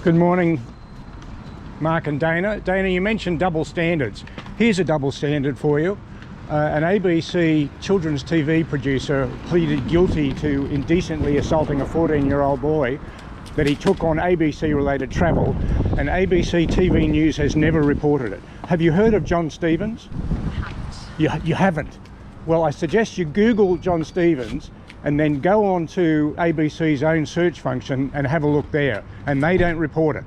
Good morning, Mark and Dana. Dana, you mentioned double standards. Here's a double standard for you. An ABC children's TV producer pleaded guilty to indecently assaulting a 14-year-old boy that he took on ABC-related travel, and ABC TV News has never reported it. Have you heard of Jon Stephens? You haven't? Well, I suggest you Google Jon Stephens and then go on to ABC's own search function and have a look there, and they don't report it.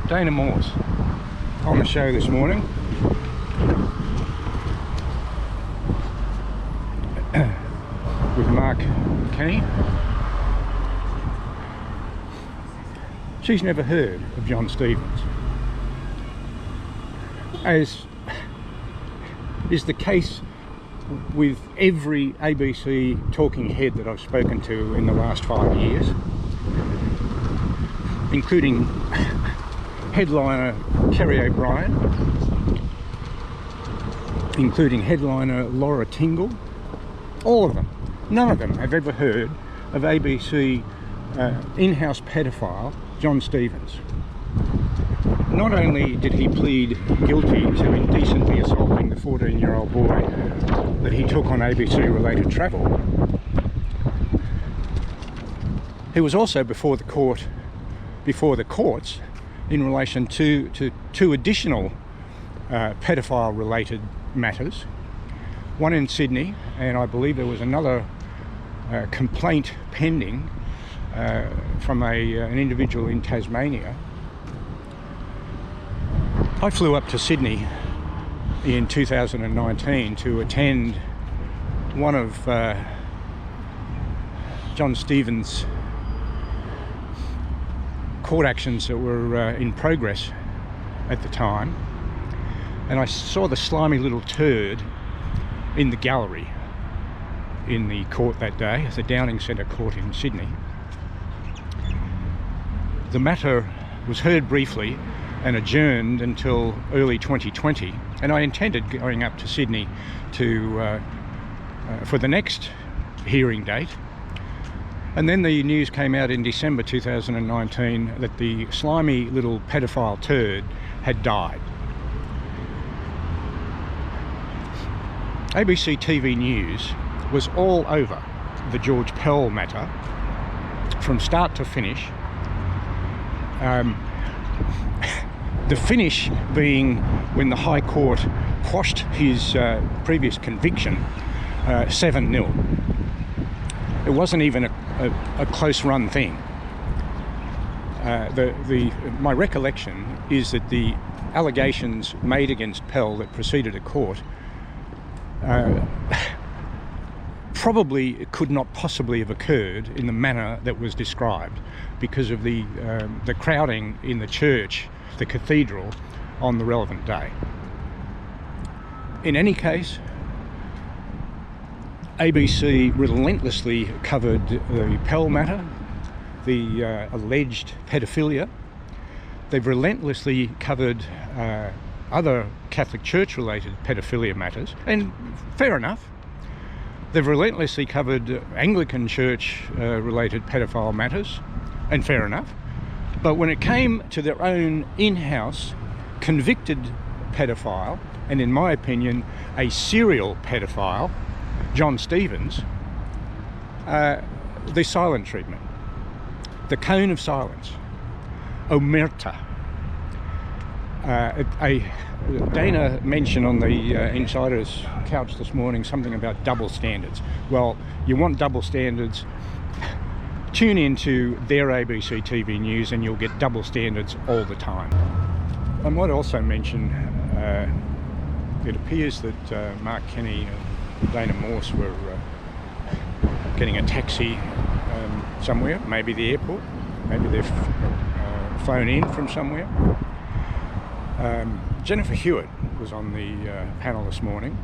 Dana Morse on the show this morning. With Mark Kenny. She's never heard of Jon Stephens. As is the case with every ABC talking head that I've spoken to in the last 5 years, including headliner Kerry O'Brien, including headliner Laura Tingle, all of them, none of them have ever heard of ABC in-house pedophile Jon Stephens. Not only did he plead guilty to indecently assaulting the 14-year-old boy that he took on ABC-related travel, he was also before the courts in relation to two additional pedophile-related matters. One in Sydney, and I believe there was another complaint pending from an individual in Tasmania. I flew up to Sydney in 2019 to attend one of Jon Stephens' court actions that were in progress at the time, and I saw the slimy little turd in the gallery in the court that day, the Downing Centre Court in Sydney. The matter was heard briefly and adjourned until early 2020, and I intended going up to Sydney to for the next hearing date. And then the news came out in December 2019 that the slimy little pedophile turd had died. ABC TV News was all over the George Pell matter from start to finish. The finish being when the High Court quashed his previous conviction 7-0. It wasn't even a close run thing. My recollection is that the allegations made against Pell that proceeded to court probably could not possibly have occurred in the manner that was described because of the crowding in the church, the cathedral, on the relevant day. In any case, ABC relentlessly covered the Pell matter, the alleged pedophilia. They've relentlessly covered other Catholic Church-related pedophilia matters, and fair enough. They've relentlessly covered Anglican Church-related pedophile matters, and fair enough. But when it came to their own in-house convicted pedophile, and in my opinion, a serial pedophile, Jon Stephens, the silent treatment, the cone of silence, omerta. Dana mentioned on the Insider's couch this morning something about double standards. Well, you want double standards, tune into their ABC TV News and you'll get double standards all the time. I might also mention it appears that Mark Kenny and Dana Morse were getting a taxi somewhere, maybe the airport, maybe they've flown in from somewhere. Jennifer Hewitt was on the panel this morning.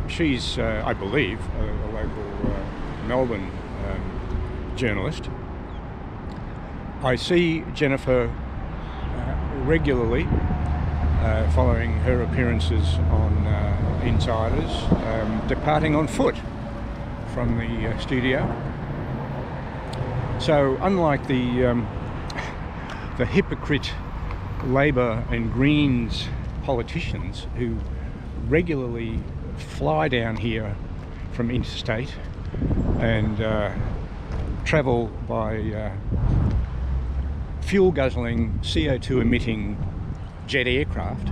She's, I believe, a local Melbourne journalist. I see Jennifer regularly following her appearances on insiders departing on foot from the studio. So unlike the hypocrite Labor and Greens politicians who regularly fly down here from interstate and travel by fuel-guzzling, CO2-emitting jet aircraft,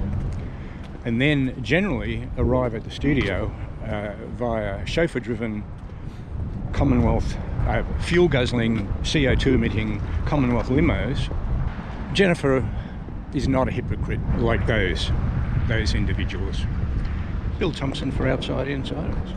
and then generally arrive at the studio via chauffeur-driven Commonwealth, fuel-guzzling, CO2-emitting Commonwealth limos. Jennifer is not a hypocrite like those individuals. Bill Thompson for Outside Insiders.